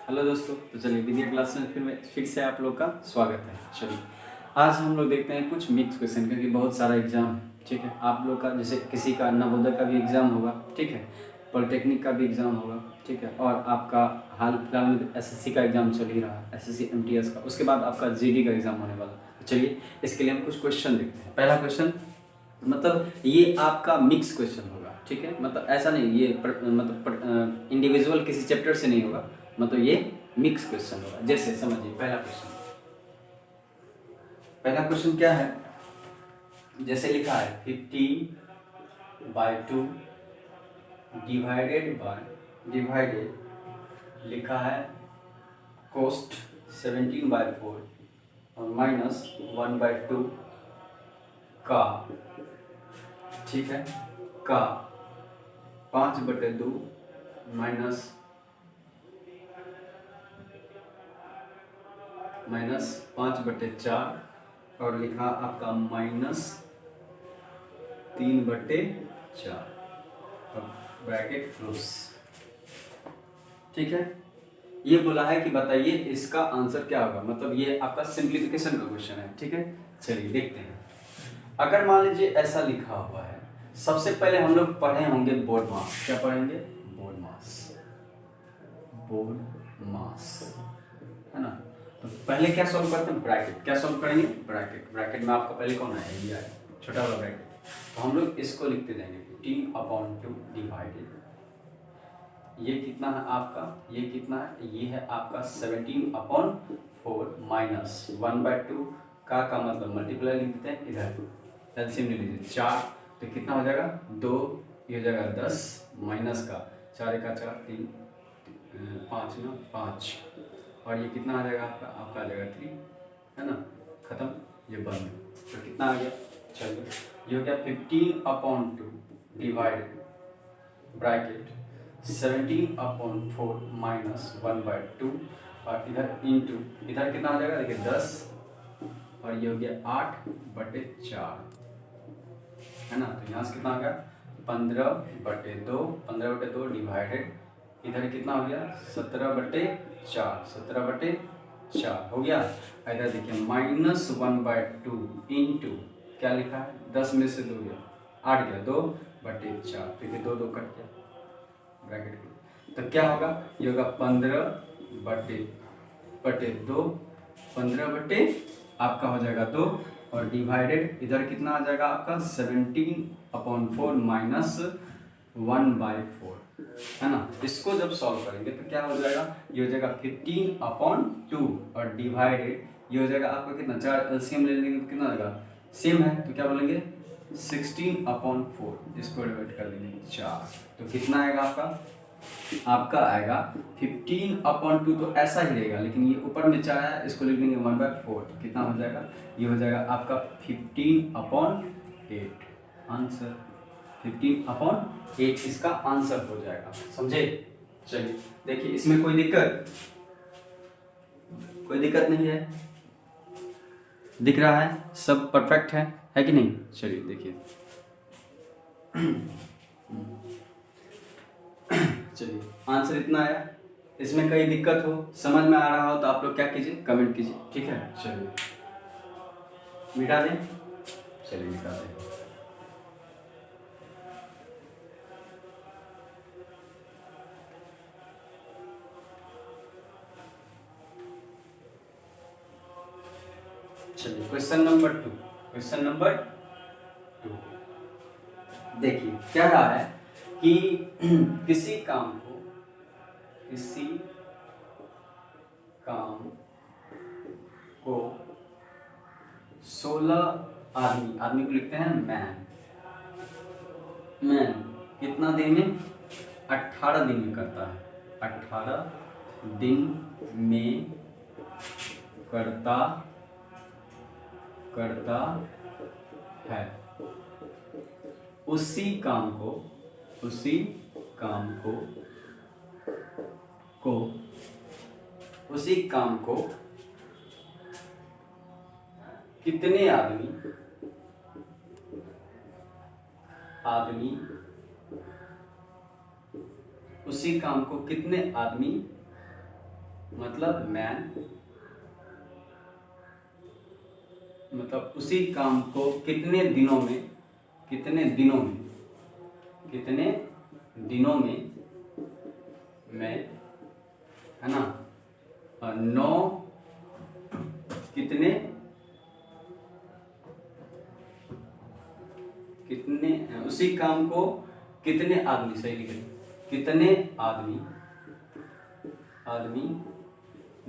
Hello दोस्तों, तो चलिए विद्या क्लास में फिर से आप लोग का स्वागत है। चलिए आज हम लोग देखते हैं कुछ मिक्स क्वेश्चन, क्योंकि बहुत सारा एग्जाम है। ठीक है, आप लोग का जैसे किसी का नवोदय का भी एग्ज़ाम होगा, ठीक है, पॉलिटेक्निक का भी एग्ज़ाम होगा, ठीक है, और आपका हाल फिलहाल में एसएससी का एग्ज़ाम चल ही रहा है, एसएससी एमटीएस का। उसके बाद आपका जीडी का एग्ज़ाम होने वाला। तो चलिए इसके लिए हम कुछ क्वेश्चन देखते हैं। पहला क्वेश्चन, मतलब ये आपका मिक्स क्वेश्चन होगा, ठीक है, मतलब ऐसा नहीं ये मतलब इंडिविजुअल किसी चैप्टर से नहीं होगा, मतलब ये मिक्स क्वेश्चन होगा। जैसे समझिए पहला क्वेश्चन क्या है, जैसे लिखा है 15/2 डिवाइडेड लिखा है कोस्ट 17/4 और माइनस 1/2 का, ठीक है, का 5/2 माइनस 5/4 और लिखा आपका -3/4 और ब्रैकेट क्लोज। ठीक है, ये बोला है कि बताइए इसका आंसर क्या होगा। मतलब ये आपका सिंप्लीफिकेशन का क्वेश्चन है। ठीक है, चलिए देखते हैं। अगर मान लीजिए ऐसा लिखा हुआ है, सबसे पहले हम लोग पढ़े होंगे बोर्ड मास। क्या पढ़ेंगे? बोर्ड मास, है ना। तो पहले क्या सॉल्व करते हैं? ब्रैकेट। क्या सॉल्व करेंगे? ब्रैकेट में आपका पहले कौन है? ये है छोटा वाला ब्रैकेट। तो हम लोग इसको लिखते जाएंगे 15/2 डिवाइडेड, ये कितना है आपका, ये कितना है, ये है आपका 17/4 माइनस 1/2 का मतलब मल्टीप्लाई लिख देते हैं, इधर एलसीएम ले लीजिए 4, तो कितना हो जाएगा 2, ये हो जाएगा 10 माइनस का 4 का 4 3 5 ना 5 और ये कितना आ जाएगा आपका आ जाएगा 3, है ना, खत्म, ये बंद। तो कितना आ गया? चलिए ये हो गया 15/2 डिवाइडेड ब्रैकेट 17/4 माइनस 1/2 और इधर इंटू, इधर कितना आ जाएगा देखिए 10 और ये हो गया 8/4, है ना। तो यहाँ से कितना आ गया 15/2 डिवाइडेड, इधर कितना हो गया 17/4 हो गया। इधर देखिए -1/2 इंटू क्या लिखा है, 10 में से 2 गया 8 गया 2/4, क्योंकि 2 2 कट गया ब्रैकेट को। तो क्या होगा, ये होगा 15/2 15 आपका हो जाएगा 2 और डिवाइडेड इधर कितना आ जाएगा आपका 17/4 माइनस 1/4, है ना। इसको जब सॉल्व करेंगे तो क्या हो जाएगा, ये हो जाएगा 15/2 और डिवाइडेड ये हो जाएगा आपका कितना, 4 एलसीएम ले लेंगे तो कितना आएगा, सेम है तो क्या बोलेंगे 16/4, इसको डिवाइड कर लेंगे 4, तो कितना आएगा आपका आएगा 15/2, तो ऐसा ही रहेगा लेकिन ये ऊपर में 4 है, इसको लिख लेंगे 1/4, तो कितना हो जाएगा, ये हो जाएगा आपका 15/8 आंसर। 15/8 इसका आंसर हो जाएगा, समझे। चलिए देखिए इसमें कोई दिक्कत नहीं है, दिख रहा है सब परफेक्ट है कि नहीं। चलिए देखिए चलिए आंसर इतना आया। इसमें कहीं दिक्कत हो, समझ में आ रहा हो तो आप लोग क्या कीजिए, कमेंट कीजिए, ठीक है। चलिए मिटा दें, चलिए मिटा दें। चलिए क्वेश्चन नंबर 2 देखिए क्या रहा है कि किसी काम को 16 आदमी को लिखते हैं मैन कितना दिन में, 18 दिन में करता है, 18 दिन में करता है। उसी काम को कितने आदमी मतलब मैन, मतलब उसी काम को कितने दिनों में, कितने दिनों में, कितने दिनों में मैं, है ना, 9 कितने, कितने उसी काम को कितने आदमी, सही लिखे, कितने आदमी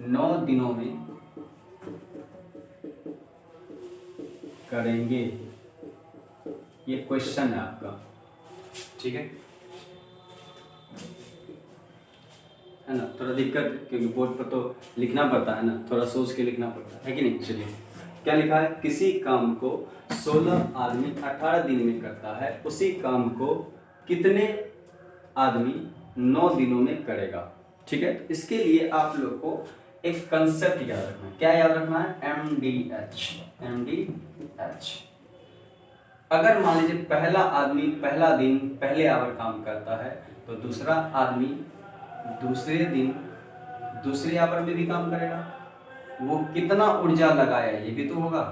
9 दिनों में करेंगे। ये क्वेश्चन है आपका, ठीक है ना। थोड़ा दिक्कत, क्योंकि बोर्ड पर तो लिखना पड़ता है ना, थोड़ा सोच के लिखना पड़ता है कि नहीं। चलिए क्या लिखा है, किसी काम को 16 आदमी 18 दिन में करता है, उसी काम को कितने आदमी 9 दिनों में करेगा। ठीक है, तो इसके लिए आप लोग को एक कंसेप्ट याद रखना है। क्या याद रखना है, MDH। MDH अगर मान लीजिए पहला आदमी पहला दिन पहले आवर काम करता है, तो दूसरा आदमी दूसरे दिन दूसरे आवर में भी काम करेगा। वो कितना ऊर्जा लगाया ये भी तो होगा,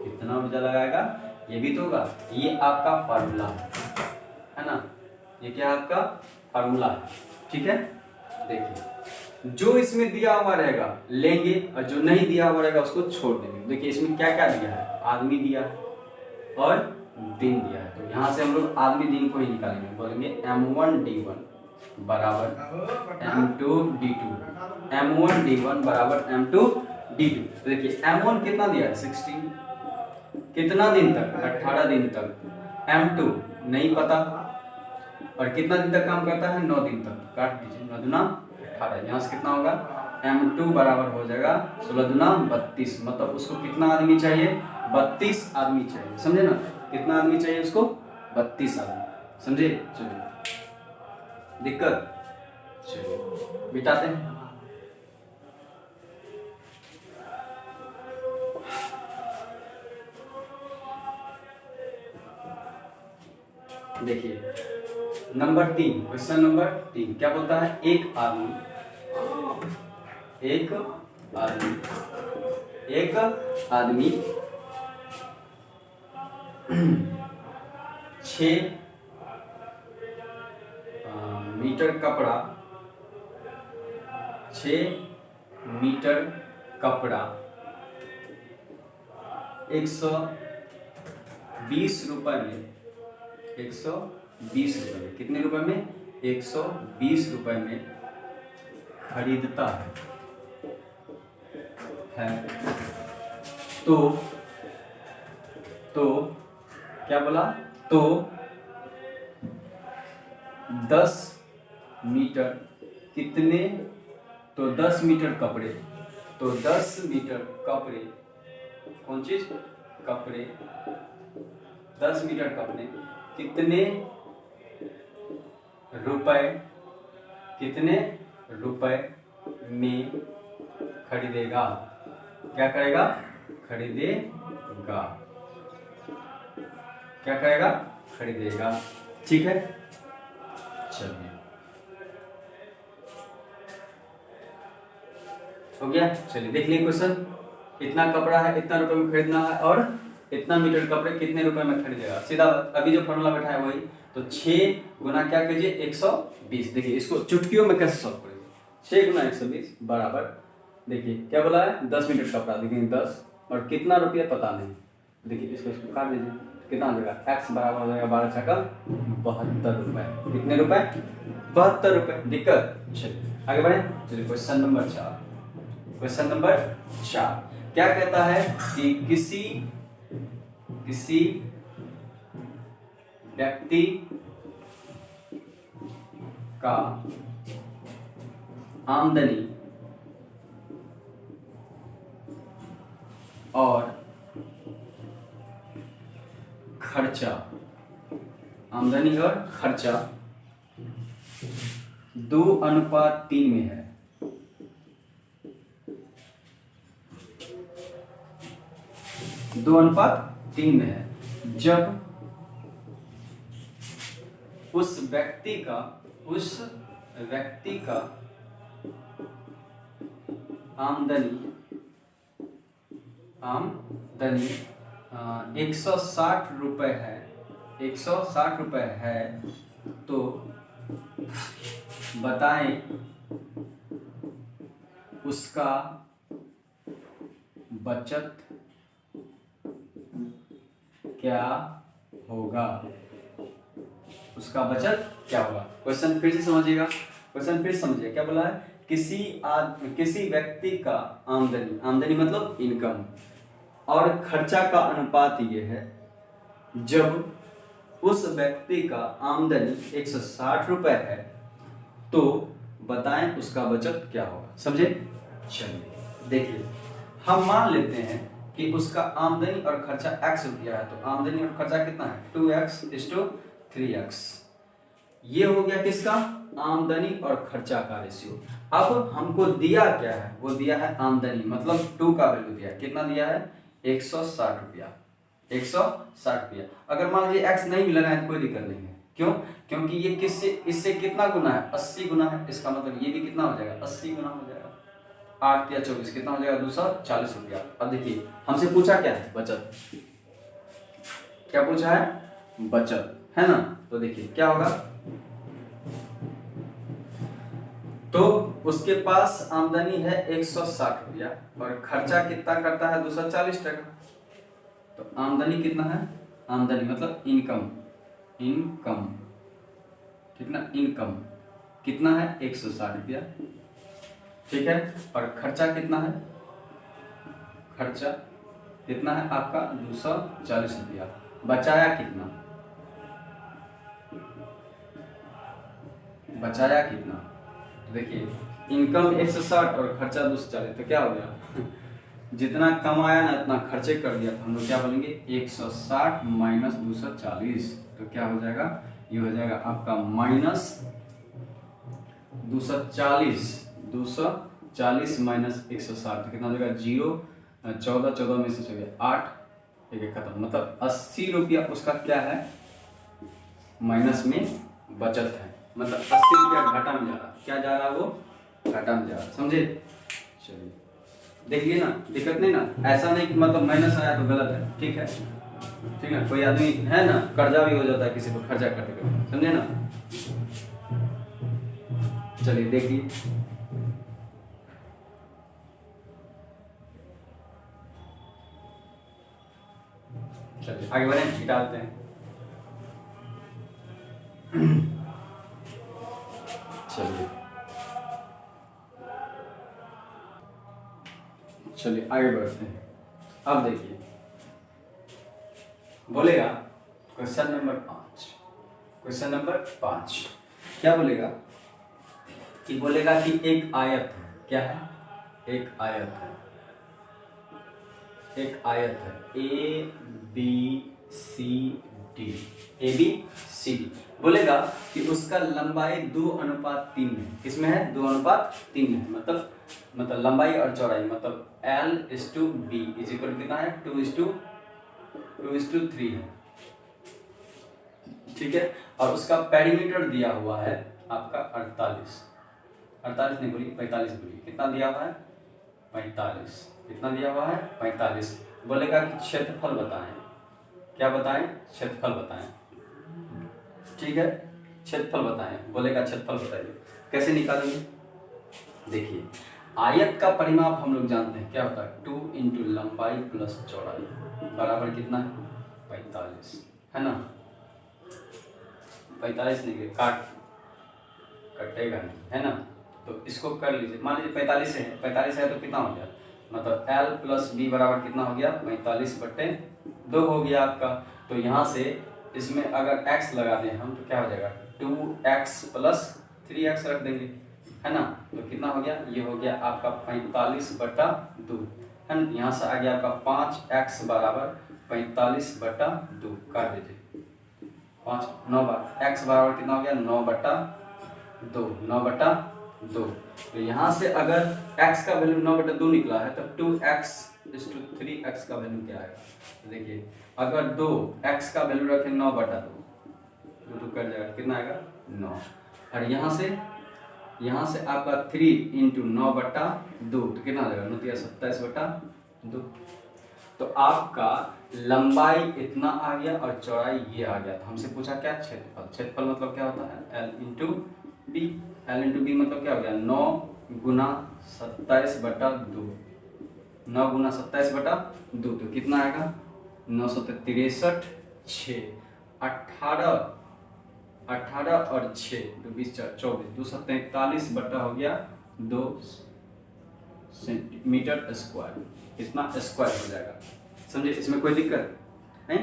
कितना ऊर्जा लगाएगा ये भी तो होगा। ये आपका फार्मूला है ना, ये क्या आपका फार्मूला है। ठीक है, देखिए जो इसमें दिया हुआ रहेगा लेंगे, और जो नहीं दिया हुआ रहेगा उसको छोड़ देंगे। देखिए इसमें क्या क्या दिया है, आदमी दिया है और दिन दिया है, तो यहाँ से हम लोग आदमी दिन को ही निकालेंगे। बोलेंगे M1D1 बराबर M2D2, M1D1 बराबर M2D2। तो देखिए M1 कितना दिया है 16, कितना दिन तक 18 दिन तक। M2 नहीं पता, और कितना दिन तक काम करता है 9 दिन तक। काट दीजिए, 9 दूना 18, यहाँ से कितना होगा M2 बराबर हो जाएगा 16 दूना 32। मतलब उसको कितना आदमी चाहिए, 32 आदमी चाहिए। समझे ना, कितना आदमी चाहिए उसको, 32 आदमी। समझे, चलिए दिक्कत, चलिए मिटाते हैं। देखिए नंबर 3, क्वेश्चन नंबर 3 क्या बोलता है, एक आदमी 6 मीटर कपड़ा 6 मीटर कपड़ा 120 रुपए में, 120 रुपए में, कितने रुपए में, 120 रुपए में खरीदता है। तो क्या बोला, तो 10 मीटर कितने, तो 10 मीटर कपड़े, तो 10 मीटर कपड़े, कौन चीज, कपड़े, 10 मीटर कपड़े कितने रुपए, कितने रुपए में खरीदेगा। क्या करेगा, खरीदेगा, क्या करेगा, खरीदेगा। ठीक है, चलिए हो गया। चलिए देख लीजिए क्वेश्चन, इतना कपड़ा है, इतना रुपए में खरीदना है, और इतना मीटर कपड़े कितने रुपए में खरीदेगा। सीधा अभी जो फॉर्मूला बैठा है वही, तो 6 गुना क्या कीजिए 120। देखिए इसको चुटकियों में कैसे सॉल्व करेंगे, 6 गुना 120 बराबर, देखिए क्या बोला है 10 मीटर कपड़ा, देखिए 10 और कितना रुपया पता नहीं। देखिए इसको काट दीजिए, कितना हो जाएगा, x बराबर हो जाएगा 12 छक्का 72 रुपए। कितने रुपए, 72 रुपए। दिक्कत, चलिए आगे बढ़े। चलिए क्वेश्चन नंबर 4, क्वेश्चन नंबर 4 क्या कहता है कि किसी व्यक्ति का आमदनी और खर्चा, आमदनी और खर्चा 2:3 में है। दो अनुपात 3 में है। जब उस व्यक्ति का आमदनी 160 रुपए है, 160 रुपए है, तो बताएं उसका बचत क्या होगा, उसका बचत क्या होगा। क्वेश्चन फिर से समझिएगा, क्वेश्चन फिर समझिए क्या बोला है। किसी व्यक्ति का आमदनी, आमदनी मतलब इनकम, और खर्चा का अनुपात ये है, जब उस व्यक्ति का आमदनी 160 रुपए है तो बताएं उसका बचत क्या होगा। समझे? चलिए देखिए, हम मान लेते हैं कि उसका आमदनी और खर्चा x रुपया है, तो आमदनी और खर्चा कितना है 2x/3x। ये हो गया किसका, आमदनी और खर्चा का रेशियो। अब हमको दिया क्या है, वो दिया है आमदनी, मतलब 2 का वैल्यू दिया है, कितना दिया है 160 रुपया, 160 रुपया। अगर मान लीजिए x नहीं मिल रहा है तो कोई दिक्कत नहीं है, क्यों, क्योंकि ये किससे, इससे कितना गुना है 80 गुना है, इसका मतलब ये भी कितना हो जाएगा 80 गुना हो जाएगा, 8 या 24 कितना हो जाएगा 240 रुपया। अब देखिए हमसे पूछा क्या है, बचत, क्या पूछा है, बचत, है ना। तो देखिए क्या होगा, तो उसके पास आमदनी है 160 रुपया और खर्चा कितना करता है 240 टका। तो आमदनी कितना है, आमदनी मतलब इनकम, इनकम कितना, इनकम कितना है 160 रुपया, ठीक है। और खर्चा कितना है, खर्चा कितना है आपका 240 रुपया। बचाया कितना, बचाया कितना, तो देखिए इनकम 160 और खर्चा 240, तो क्या हो गया जितना कमाया ना उतना खर्चे कर दिया, तो हम लोग क्या बोलेंगे 160 माइनस 240, तो क्या हो जाएगा, ये हो जाएगा आपका माइनस 240 माइनस 160, तो कितना हो जाएगा 0, 14 में से 8, एक खत्म, मतलब 80 रुपया उसका क्या है, माइनस में बचत है, मतलब 80 रुपया घाटा में जा रहा, क्या जा रहा है वो, घाटा में जा रहा, समझे। चलिए देखिए ना, दिक्कत नहीं ना, ऐसा नहीं कि मतलब माइनस आया तो गलत है, ठीक है, ठीक है। कोई आदमी है ना कर्जा भी हो जाता है किसी को खर्चा करते करते, समझे ना। चलिए देखिए, चलिए आगे बढ़े, निकालते हैं। चलिए चलिए आगे बढ़ते हैं। अब देखिए बोलेगा क्वेश्चन नंबर 5, क्वेश्चन नंबर 5 क्या बोलेगा कि बोलेगा कि एक आयत है, क्या है, एक आयत है, एक आयत है ABCD, बोलेगा कि उसका लंबाई 2:3 है, किसमें है 2:3 है, मतलब लंबाई और चौड़ाई, मतलब L/B इक्वल कितना है 2:3 है, ठीक है। और उसका पेरीमीटर दिया हुआ है आपका 48 नहीं बोली 45 बोली, कितना दिया हुआ है 45, कितना दिया हुआ है 45। बोलेगा कि क्षेत्रफल बताएं, क्या बताएं, क्षेत्रफल बताएं, ठीक है, क्षेत्रफल बताएं, बोलेगा क्षेत्रफल बताइए, कैसे निकालेंगे। देखिए आयत का परिमाप हम लोग जानते हैं क्या होता है, 2 इंटू लंबाई प्लस चौड़ाई बराबर कितना है 45, है ना। 45 नहीं कटेगा नहीं, है ना। तो इसको कर लीजिए, मान लीजिए 45 है, 45 है तो कितना हो गया, मतलब L+B बराबर कितना हो गया 45/2 हो गया आपका। तो यहाँ से इसमें अगर x लगा दें हम तो क्या हो जाएगा 2x + 3x रख देंगे, है ना। तो कितना हो गया, ये हो गया आपका 45/2, है ना। यहाँ से आ गया आपका 5x बराबर 45/2 कर दीजिए, 5 9 x बराबर कितना हो गया 9/2। तो यहाँ से अगर x का वैल्यू 9/2 निकला है तो 2x/3x का वैल्यू क्या आएगा। तो देखिए अगर 2x का वैल्यू रखें 9/2 तो कर जाएगा, कितना आएगा 9। और यहाँ से यहाँ से आपका 3 इंटू 9/2 तो कितना हो जाएगा, 9 27/2। तो आपका लंबाई इतना आ गया और चौड़ाई ये आ गया। तो हमसे पूछा क्या, क्षेत्रफल। क्षेत्रफल मतलब क्या होता है, L into B. L into B मतलब क्या हो गया, 9 गुना 27/2। 9 गुना 27/2 तो कितना आएगा, 9 × 63 6 18 और 6 2 20 24 243 बटा हो गया 2 सेंटीमीटर स्क्वायर। इतना स्क्वायर हो जाएगा, समझे। इसमें कोई दिक्कत है?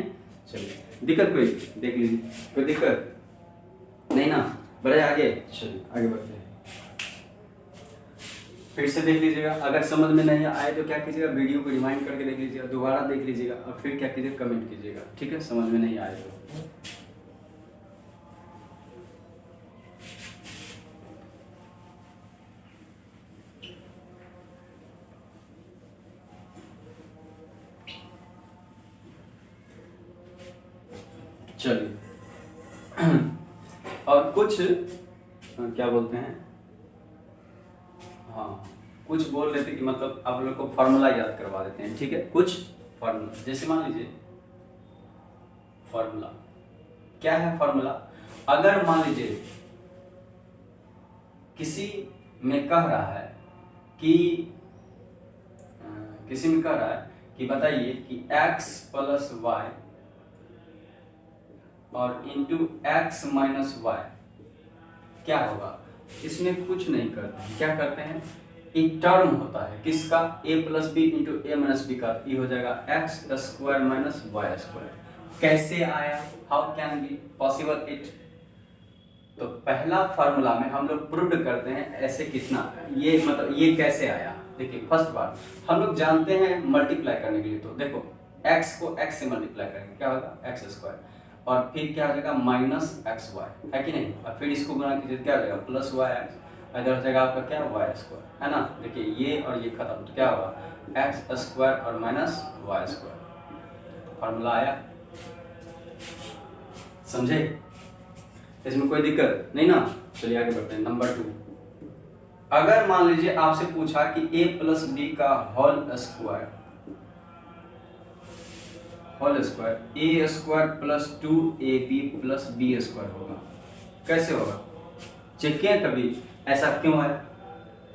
चलिए, दिक्कत कोई देख लीजिए, कोई दिक्कत नहीं ना, बढ़े आगे। चलिए आगे बढ़ते हैं, फिर से देख लीजिएगा। अगर समझ में नहीं आए तो क्या कीजिएगा, वीडियो को रिवाइंड करके देख लीजिएगा, दोबारा देख लीजिएगा और फिर क्या कीजिएगा, कमेंट कीजिएगा, ठीक है, समझ में नहीं आए तो। चलिए और कुछ क्या बोलते हैं, हाँ कुछ बोल रहे थे कि मतलब आप लोग को फार्मूला याद करवा देते हैं, ठीक है। कुछ फार्मूला, जैसे मान लीजिए फार्मूला क्या है। फार्मूला अगर मान लीजिए किसी में कह रहा है कि बताइए कि x + y और इंटू x - y क्या होगा। इसमें कुछ नहीं करते हैं, क्या करते हैं, एक टर्म होता है किसका, a + b into a - b का, ये हो जाएगा x² - y²। कैसे आया, how can be possible it. तो पहला फार्मूला में हम लोग प्रूव करते हैं ऐसे कितना, ये मतलब ये कैसे आया। देखिए फर्स्ट बार हम लोग जानते हैं मल्टीप्लाई करने के लिए, तो देखो x को x से मल्टीप्लाई करेंगे क्या होगा, x² और फिर क्या हो जाएगा -xy, है कि नहीं। और फिर इसको गुणा कीजिए क्या हो जाएगा +yx, इधर हो जाएगा आपका क्या y², है ना। देखिए ये और ये खत्म तो क्या होगा x² और -y²। फार्मूला आया, समझे, इसमें कोई दिक्कत नहीं ना। चलिए आगे बढ़ते हैं। नंबर 2, अगर मान लीजिए आपसे पूछा कि a + b का whole square a² + 2ab + b² होगा, कैसे होगा, चेक किया कभी ऐसा क्यों है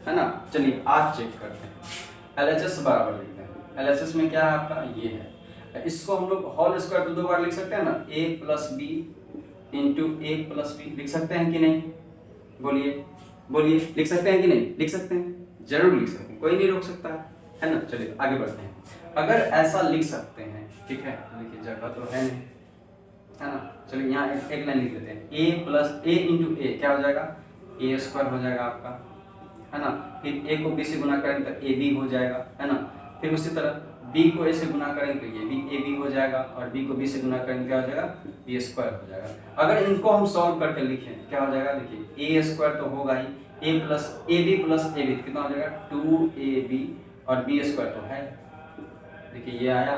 ना। चलिए आज चेक करते हैं। LHS बराबर लिखते हैं। LHS में क्या है आपका, ये है। इसको हम लोग होल स्क्वायर तो 2 बार लिख सकते हैं ना, a + b into a + b लिख सकते हैं कि नहीं, बोलिए लिख सकते हैं कि नहीं, लिख सकते हैं, जरूर लिख सकते हैं, कोई नहीं रोक सकता है ना। चलिए आगे बढ़ते हैं। अगर ऐसा लिख सकते हैं, ठीक है, देखिए जगह तो है नहीं, है ना। चलिए यहाँ एक लाइन लिख लेते हैं, a इंटू a क्या हो जाएगा, a² हो जाएगा आपका, है ना। फिर a को b से गुना करेंगे तो ab हो जाएगा, है ना। फिर उसी तरह b को a से गुना करेंगे तो ये भी ab हो जाएगा और b को b से गुना करेंगे क्या हो जाएगा, b² हो जाएगा। अगर इनको हम सॉल्व करके लिखें क्या हो जाएगा, देखिए a² तो होगा ही, ab + ab कितना हो जाएगा 2ab और b² तो है। देखिए ये आया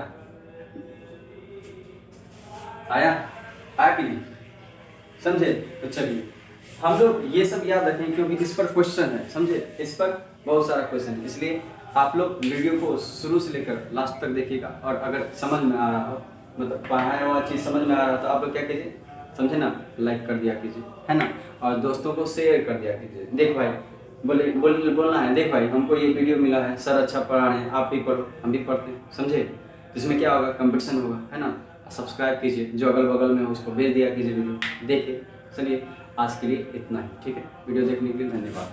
कि नहीं, समझे। तो चलिए हम लोग ये सब याद रखें क्योंकि इस पर क्वेश्चन है, समझे, इस पर बहुत सारा क्वेश्चन है, इसलिए आप लोग वीडियो को शुरू से लेकर लास्ट तक देखिएगा। और अगर समझ में आ रहा हो, मतलब पढ़ाया हुआ चीज़ समझ में आ रहा हो तो आप लोग क्या कीजिए, समझे ना, लाइक कर दिया कीजिए, है ना, और दोस्तों को शेयर कर दिया कीजिए। देख भाई बोलना है, देख भाई हमको ये वीडियो मिला है, सर अच्छा पढ़ा रहे हैं, आप भी पढ़ो, हम भी पढ़ते हैं, समझे। तो इसमें क्या होगा, कंपटीशन होगा, है ना। सब्सक्राइब कीजिए, जो अगल बगल में हो उसको भेज दिया कीजिए वीडियो, देखिए। चलिए आज के लिए इतना ही, ठीक है। वीडियो देखने के लिए धन्यवाद।